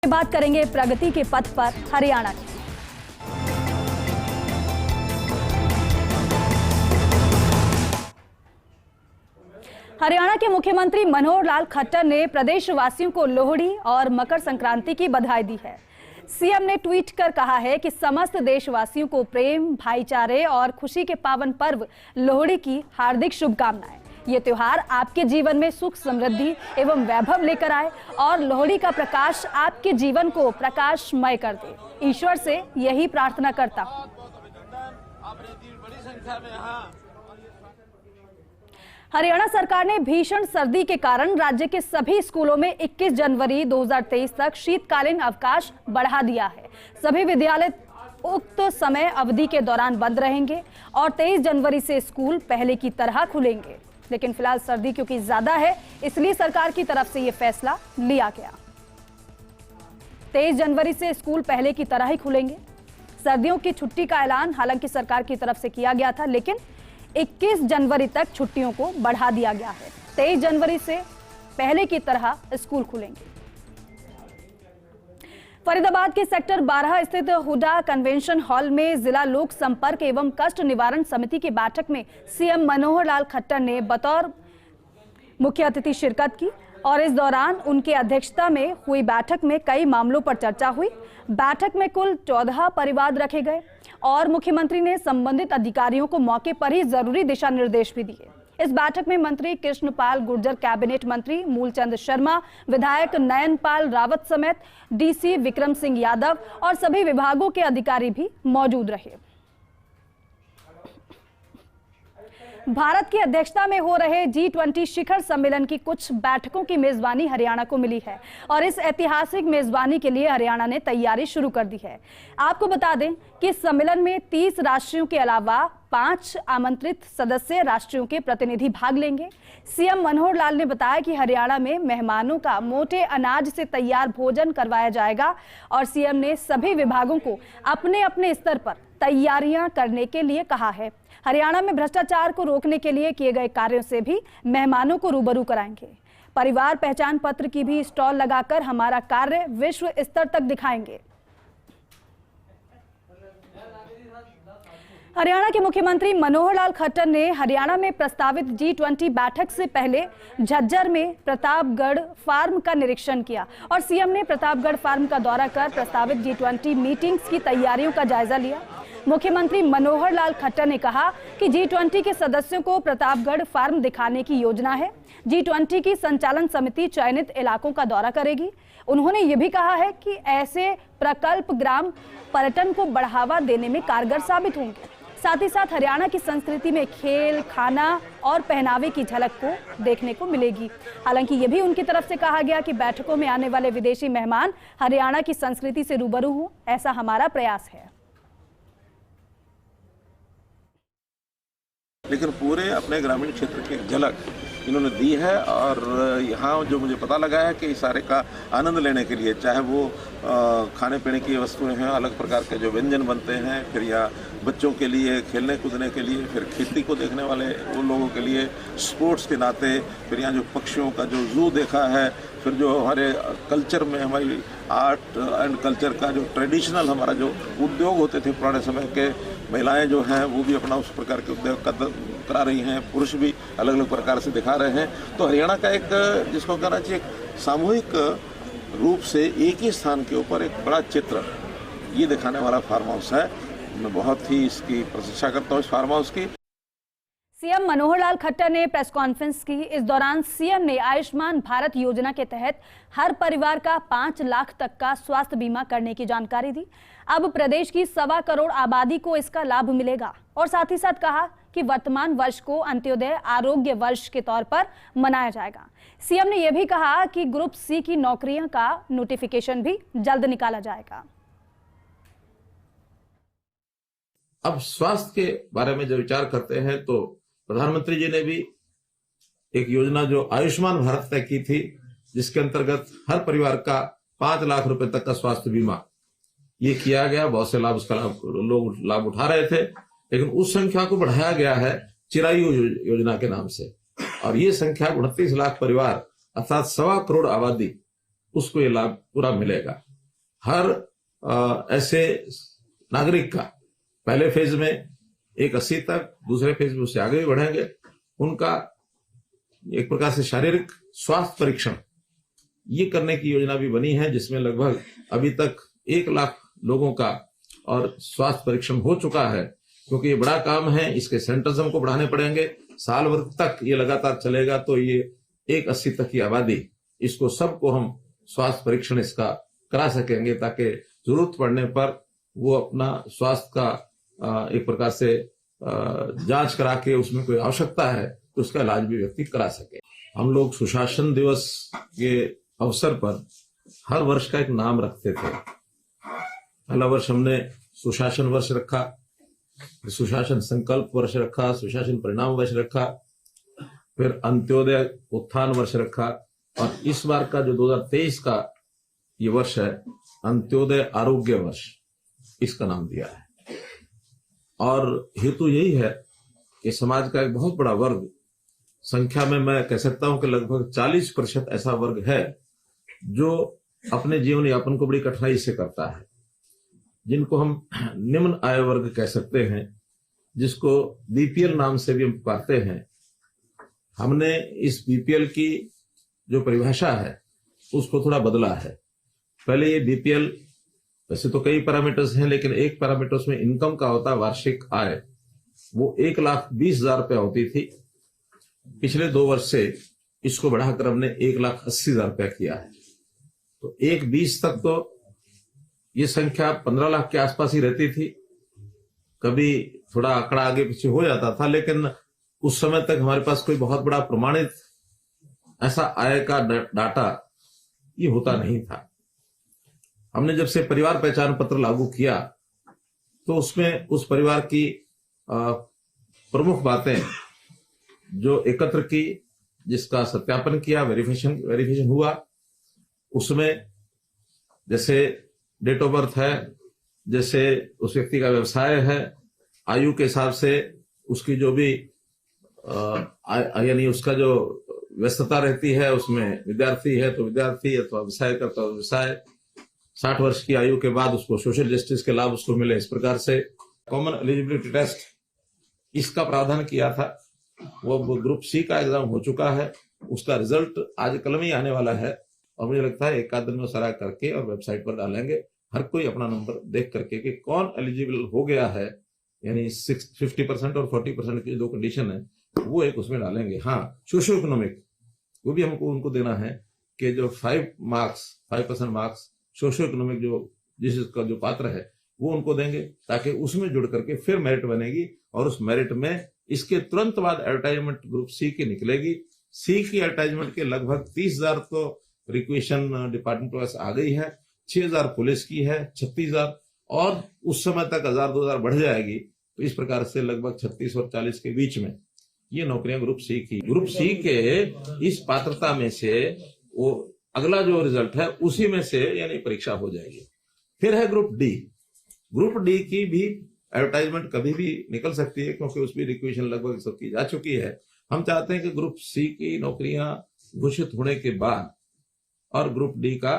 बात करेंगे प्रगति के पथ पर हरियाणा की। हरियाणा के मुख्यमंत्री मनोहर लाल खट्टर ने प्रदेशवासियों को लोहड़ी और मकर संक्रांति की बधाई दी है। सीएम ने ट्वीट कर कहा है कि समस्त देशवासियों को प्रेम, भाईचारे और खुशी के पावन पर्व लोहड़ी की हार्दिक शुभकामनाएं। ये त्योहार आपके जीवन में सुख, समृद्धि एवं वैभव लेकर आए और लोहड़ी का प्रकाश आपके जीवन को प्रकाशमय कर दे। ईश्वर से यही प्रार्थना करता हूं। हरियाणा सरकार ने भीषण सर्दी के कारण राज्य के सभी स्कूलों में 21 जनवरी 2023 तक शीतकालीन अवकाश बढ़ा दिया है। सभी विद्यालय उक्त समय अवधि के दौरान बंद रहेंगे और 23 जनवरी से स्कूल पहले की तरह खुलेंगे। लेकिन फिलहाल सर्दी क्योंकि ज्यादा है, इसलिए सरकार की तरफ से यह फैसला लिया गया। 23 जनवरी से स्कूल पहले की तरह ही खुलेंगे। सर्दियों की छुट्टी का ऐलान हालांकि सरकार की तरफ से किया गया था, लेकिन 21 जनवरी तक छुट्टियों को बढ़ा दिया गया है। 23 जनवरी से पहले की तरह स्कूल खुलेंगे। फरीदाबाद के सेक्टर 12 स्थित हुडा कन्वेंशन हॉल में जिला लोक संपर्क एवं कष्ट निवारण समिति की बैठक में सीएम मनोहर लाल खट्टर ने बतौर मुख्य अतिथि शिरकत की और इस दौरान उनकी अध्यक्षता में हुई बैठक में कई मामलों पर चर्चा हुई। बैठक में कुल 14 परिवाद रखे गए और मुख्यमंत्री ने संबंधित अधिकारियों को मौके पर ही जरूरी दिशा निर्देश भी दिए। इस बैठक में मंत्री कृष्णपाल गुर्जर, कैबिनेट मंत्री मूलचंद शर्मा, विधायक नयनपाल रावत समेत डीसी विक्रम सिंह यादव और सभी विभागों के अधिकारी भी मौजूद रहे। भारत की अध्यक्षता में हो रहे G20 शिखर सम्मेलन की कुछ बैठकों की मेजबानी हरियाणा को मिली है और इस ऐतिहासिक मेजबानी के लिए हरियाणा ने तैयारी शुरू कर दी है। आपको बता दें कि सम्मेलन में 30 राष्ट्रों के अलावा 5 आमंत्रित सदस्य राष्ट्रों के प्रतिनिधि भाग लेंगे। सीएम मनोहर लाल ने बताया कि हरियाणा में मेहमानों का मोटे अनाज से तैयार भोजन करवाया जाएगा और सीएम ने सभी विभागों को अपने अपने स्तर पर तैयारियां करने के लिए कहा है। हरियाणा में भ्रष्टाचार को रोकने के लिए किए गए कार्यों से भी मेहमानों को रूबरू कराएंगे। परिवार पहचान पत्र की भी स्टॉल लगाकर हमारा कार्य विश्व स्तर तक दिखाएंगे। हरियाणा के मुख्यमंत्री मनोहर लाल खट्टर ने हरियाणा में प्रस्तावित G20 बैठक से पहले झज्जर में प्रतापगढ़ फार्म का निरीक्षण किया और सीएम ने प्रतापगढ़ फार्म का दौरा कर प्रस्तावित G20 मीटिंग्स की तैयारियों का जायजा लिया। मुख्यमंत्री मनोहर लाल खट्टर ने कहा कि G20 के सदस्यों को प्रतापगढ़ फार्म दिखाने की योजना है। G20 की संचालन समिति चयनित इलाकों का दौरा करेगी। उन्होंने ये भी कहा है कि ऐसे प्रकल्प ग्राम पर्यटन को बढ़ावा देने में कारगर साबित होंगे। साथ ही साथ हरियाणा की संस्कृति में खेल, खाना और पहनावे की झलक को देखने को मिलेगी। हालांकि ये भी उनकी तरफ से कहा गया कि बैठकों में आने वाले विदेशी मेहमान हरियाणा की संस्कृति से रूबरू हों, ऐसा हमारा प्रयास है। लेकिन पूरे अपने ग्रामीण क्षेत्र की झलक इन्होंने दी है और यहाँ जो मुझे पता लगा है कि इस सारे का आनंद लेने के लिए, चाहे वो खाने पीने की वस्तुएं हैं, अलग प्रकार के जो व्यंजन बनते हैं, फिर या बच्चों के लिए खेलने कूदने के लिए, फिर खेती को देखने वाले उन लोगों के लिए स्पोर्ट्स के नाते, फिर यहाँ जो पक्षियों का जो जू देखा है, फिर जो हमारे कल्चर में हमारी आर्ट एंड कल्चर का जो ट्रेडिशनल हमारा जो उद्योग होते थे पुराने समय के, महिलाएं जो हैं वो भी अपना उस प्रकार के उद्योग करा रही हैं, पुरुष भी अलग अलग प्रकार से दिखा रहे हैं। तो हरियाणा का एक, जिसको कहना चाहिए, एक सामूहिक रूप से एक ही स्थान के ऊपर एक बड़ा चित्र ये दिखाने वाला फार्म हाउस है। मैं बहुत ही इसकी प्रशंसा करता हूँ इस फार्म हाउस की। सीएम मनोहर लाल खट्टर ने प्रेस कॉन्फ्रेंस की। इस दौरान सीएम ने आयुष्मान भारत योजना के तहत हर परिवार का 5 लाख तक का स्वास्थ्य बीमा करने की जानकारी दी। अब प्रदेश की 1.25 करोड़ आबादी को इसका लाभ मिलेगा और साथ ही साथ कहा कि वर्तमान वर्ष को अंत्योदय आरोग्य वर्ष के तौर पर मनाया जाएगा। सीएम ने यह भी कहा कि ग्रुप सी की नौकरियों का नोटिफिकेशन भी जल्द निकाला जाएगा। अब स्वास्थ्य के बारे में जब विचार करते हैं तो प्रधानमंत्री जी ने भी एक योजना जो आयुष्मान भारत तय की थी, जिसके अंतर्गत हर परिवार का 5 लाख रुपए तक का स्वास्थ्य बीमा ये किया गया। बहुत से लाभ उसका लोग लाभ उठा रहे थे, लेकिन उस संख्या को बढ़ाया गया है चिरायु योजना के नाम से और ये संख्या 29 लाख परिवार अर्थात 1.25 करोड़ आबादी उसको ये लाभ पूरा मिलेगा। हर ऐसे नागरिक का पहले फेज में एक 80 तक, दूसरे फेज में उससे आगे भी बढ़ेंगे, उनका एक प्रकार से शारीरिक स्वास्थ्य परीक्षण ये करने की योजना भी बनी है, जिसमें लगभग अभी तक 1 लाख लोगों का और स्वास्थ्य परीक्षण हो चुका है। क्योंकि ये बड़ा काम है, इसके सेंटर्स हमको बढ़ाने पड़ेंगे, साल भर तक ये लगातार चलेगा, तो ये 180 तक की आबादी, इसको सबको हम स्वास्थ्य परीक्षण इसका करा सकेंगे, ताकि जरूरत पड़ने पर वो अपना स्वास्थ्य का एक प्रकार से जांच करा के उसमें कोई आवश्यकता है तो उसका इलाज भी व्यक्ति करा सके। हम लोग सुशासन दिवस के अवसर पर हर वर्ष का एक नाम रखते थे। पहला वर्ष हमने सुशासन वर्ष रखा, सुशासन संकल्प वर्ष रखा, सुशासन परिणाम वर्ष रखा, फिर अंत्योदय उत्थान वर्ष रखा, और इस बार का जो 2023 का ये वर्ष है, अंत्योदय आरोग्य वर्ष, इसका नाम दिया है। और हेतु यही है कि समाज का एक बहुत बड़ा वर्ग, संख्या में मैं कह सकता हूं कि लगभग 40% ऐसा वर्ग है जो अपने जीवन यापन को बड़ी कठिनाई से करता है, जिनको हम निम्न आय वर्ग कह सकते हैं, जिसको बीपीएल नाम से भी हम पुकारते हैं। हमने इस बीपीएल की जो परिभाषा है उसको थोड़ा बदला है। पहले ये बीपीएल, वैसे तो कई पैरामीटर्स हैं, लेकिन एक पैरामीटर्स में इनकम का होता है वार्षिक आय, वो 1,20,000 रुपया होती थी। पिछले 2 वर्ष से इसको बढ़ाकर हमने 1,80,000 रुपया किया है। तो 1,20 तक तो ये संख्या 15 लाख के आसपास ही रहती थी, कभी थोड़ा आंकड़ा आगे पीछे हो जाता था, लेकिन उस समय तक हमारे पास कोई बहुत बड़ा प्रमाणित ऐसा आय का डाटा ये होता नहीं था। हमने जब से परिवार पहचान पत्र लागू किया तो उसमें उस परिवार की प्रमुख बातें जो एकत्र की, जिसका सत्यापन किया, वेरिफिकेशन हुआ, उसमें जैसे डेट ऑफ बर्थ है, जैसे उस व्यक्ति का व्यवसाय है, आयु के हिसाब से उसकी जो भी यानी उसका जो व्यस्तता रहती है, उसमें विद्यार्थी है तो विद्यार्थी, अथवा व्यवसाय करता तो व्यवसाय, 60 वर्ष की आयु के बाद उसको सोशल जस्टिस के लाभ उसको मिले, इस प्रकार से कॉमन एलिजिबिलिटी टेस्ट इसका प्रावधान किया था। वो ग्रुप सी का एग्जाम हो चुका है, उसका रिजल्ट आज कल में ही आने वाला है, और मुझे लगता है 1 आध दिन में सारा करके और वेबसाइट पर डालेंगे, हर कोई अपना नंबर देख करके कि कौन एलिजिबल हो गया है, यानी 50% और 40% की जो कंडीशन है वो एक उसमें डालेंगे। हाँ, सोशियो इकोनॉमिक वो भी हमको उनको देना है कि जो 5% मार्क्स सोशियो इकोनॉमिक जो जिसका जो पात्र है वो उनको देंगे, ताकि उसमें जुड़ करके फिर मेरिट बनेगी, और उस मेरिट में इसके तुरंत बाद एडवर्टाइजमेंट ग्रुप सी की निकलेगी। सी की एडवर्टाइजमेंट के लगभग 30,000 तो रिक्वेशन डिपार्टमेंट के पास आ गई है, 6,000 पुलिस की है, 36,000, और उस समय तक 1,000-2,000 बढ़ जाएगी। तो इस प्रकार से लगभग 36 और 40 के बीच में ये नौकरियां ग्रुप सी की। ग्रुप सी के इस पात्रता में से वो अगला जो रिजल्ट है उसी में से यानी परीक्षा हो जाएगी। फिर है ग्रुप डी। ग्रुप डी की भी एडवर्टाइजमेंट कभी भी निकल सकती है, क्योंकि उसमें रिक्वेशन लगभग सबकी जा चुकी है। हम चाहते हैं कि ग्रुप सी की नौकरियां घोषित होने के बाद और ग्रुप डी का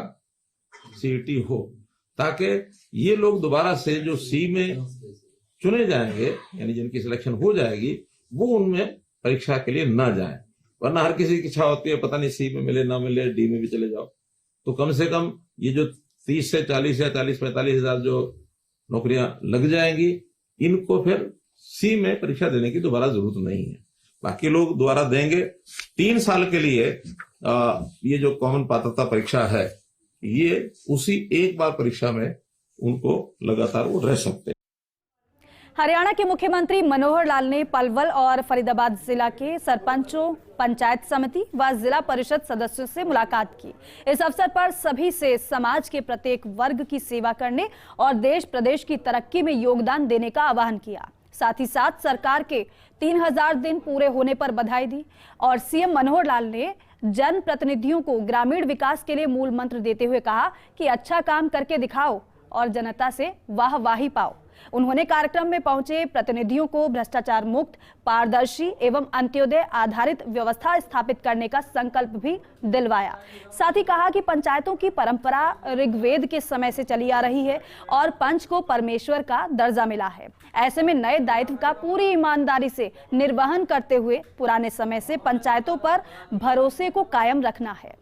सीईटी हो, ताकि ये लोग दोबारा से जो सी में चुने जाएंगे, यानी जिनकी सिलेक्शन हो जाएगी, वो उनमें परीक्षा के लिए ना जाए। वरना हर किसी की इच्छा होती है पता नहीं सी में मिले ना मिले, डी में भी चले जाओ। तो कम से कम ये जो 30 से 40 या 40-45 हजार जो नौकरियां लग जाएंगी, इनको फिर सी में परीक्षा देने की दोबारा जरूरत नहीं है। बाकी लोग दोबारा देंगे। 3 साल के लिए ये जो कॉमन पात्रता परीक्षा है, ये उसी एक बार परीक्षा में उनको लगातार वो रह सकते हैं। हरियाणा के मुख्यमंत्री मनोहर लाल ने पलवल और फरीदाबाद जिला के सरपंचों, पंचायत समिति व जिला परिषद सदस्यों से मुलाकात की। इस अवसर पर सभी से समाज के प्रत्येक वर्ग की सेवा करने और देश प्रदेश की तरक्की में योगदान देने का आह्वान किया। साथ ही साथ सरकार के 3000 दिन पूरे होने पर बधाई दी और सीएम मनोहर लाल ने जन प्रतिनिधियों को ग्रामीण विकास के लिए मूल मंत्र देते हुए कहा कि अच्छा काम करके दिखाओ और जनता से वाहवाही पाओ। उन्होंने कार्यक्रम में पहुंचे प्रतिनिधियों को भ्रष्टाचार मुक्त, पारदर्शी एवं अंत्योदय आधारित व्यवस्था स्थापित करने का संकल्प भी दिलवाया। साथ ही कहा कि पंचायतों की परंपरा ऋग्वेद के समय से चली आ रही है और पंच को परमेश्वर का दर्जा मिला है। ऐसे में नए दायित्व का पूरी ईमानदारी से निर्वहन करते हुए पुराने समय से पंचायतों पर भरोसे को कायम रखना है।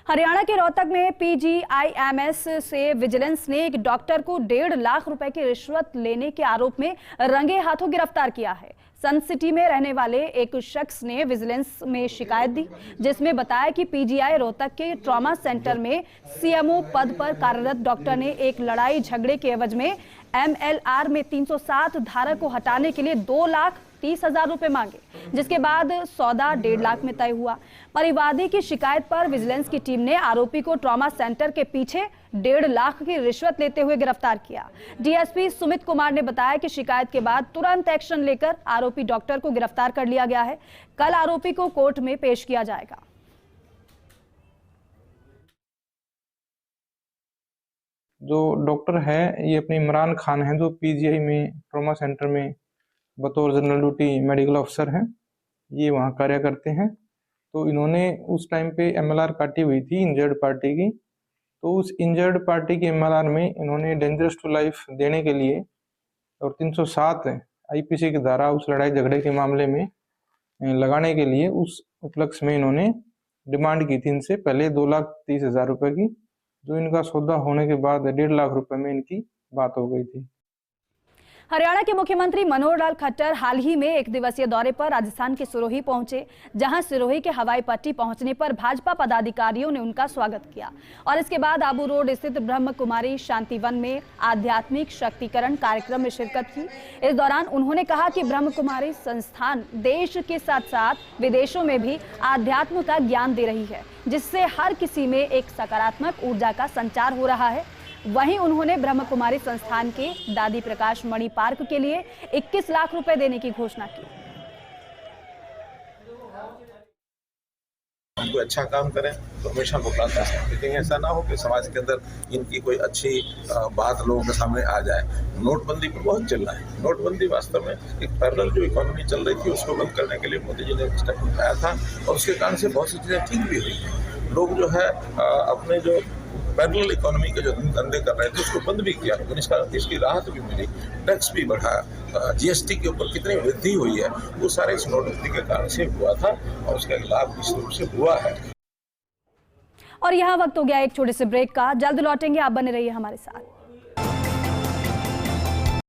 हरियाणा के रोहतक में PGIMS से विजिलेंस ने एक डॉक्टर को 1.5 लाख रुपए की रिश्वत लेने के आरोप में रंगे हाथों गिरफ्तार किया है। सन सिटी में रहने वाले एक शख्स ने विजिलेंस में शिकायत दी, जिसमें बताया कि PGI रोहतक के ट्रॉमा सेंटर में CMO पद पर कार्यरत डॉक्टर ने एक लड़ाई झगड़े के एवज में MLR में 307 धारा को हटाने के लिए 2,30,000 रुपए मांगे, जिसके बाद सौदा 1.5 लाख में तय हुआ। परिवादी की शिकायत पर विजिलेंस की टीम ने आरोपी को ट्रॉमा सेंटर के पीछे 1.5 लाख की रिश्वत लेते हुए गिरफ्तार किया। DSP सुमित कुमार ने बताया कि शिकायत के बाद तुरंत एक्शन लेकर आरोपी डॉक्टर को गिरफ्तार कर लिया गया है। कल आरोपी को कोर्ट में पेश किया जाएगा। जो डॉक्टर है ये अपने इमरान खान है, जो PGI में ट्रॉमा सेंटर में बतौर जनरल ड्यूटी मेडिकल ऑफिसर हैं, ये वहाँ कार्य करते हैं। तो इन्होंने उस टाइम पे MLR काटी हुई थी इंजर्ड पार्टी की, तो उस इंजर्ड पार्टी की MLR में इन्होंने डेंजरस टू लाइफ देने के लिए और 307 IPC की धारा उस लड़ाई झगड़े के मामले में लगाने के लिए उस उपलक्ष्य में इन्होंने डिमांड की थी इनसे पहले 2,30,000 रुपए की, जो इनका सौदा होने के बाद 1.5 लाख रुपए में इनकी बात हो गई थी। हरियाणा के मुख्यमंत्री मनोहर लाल खट्टर हाल ही में एक दिवसीय दौरे पर राजस्थान के सिरोही पहुंचे, जहां सिरोही के हवाई पट्टी पहुंचने पर भाजपा पदाधिकारियों ने उनका स्वागत किया और इसके बाद आबू रोड स्थित ब्रह्म कुमारी शांतिवन में आध्यात्मिक शक्तिकरण कार्यक्रम में शिरकत की। इस दौरान उन्होंने कहा कि ब्रह्म कुमारी संस्थान देश के साथ साथ विदेशों में भी आध्यात्म का ज्ञान दे रही है, जिससे हर किसी में एक सकारात्मक ऊर्जा का संचार हो रहा है। वहीं उन्होंने ब्रह्म कुमारी संस्थान के दादी प्रकाश मणि पार्क के लिए 21 लाख रुपए देने की घोषणा की। हम कोई अच्छा काम करें तो हमेशा बुलाते हैं, लेकिन ऐसा ना हो कि समाज के अंदर इनकी कोई अच्छी बात लोगों के सामने आ जाए। नोटबंदी पर बहुत चल रहा है। नोटबंदी वास्तव में एक पैरेलल जो इकोनॉमी चल रही थी उसको बंद करने के लिए मोदी जी ने एक स्टेप उठाया था और उसके कारण से बहुत सी चीजें ठीक भी हुई हैं। लोग जो है अपने जो पैरेलल इकोनॉमी के जो धंधे कर रहे थे उसको बंद भी किया, लेकिन इसकी राहत भी मिली, टैक्स भी बढ़ा, GST के ऊपर कितनी वृद्धि हुई है वो सारे इस नोटबंदी के कारण से हुआ था और उसका लाभ निश्चित रूप से हुआ है। और यहाँ वक्त हो गया एक छोटे से ब्रेक का, जल्द लौटेंगे, आप बने रहिए हमारे साथ।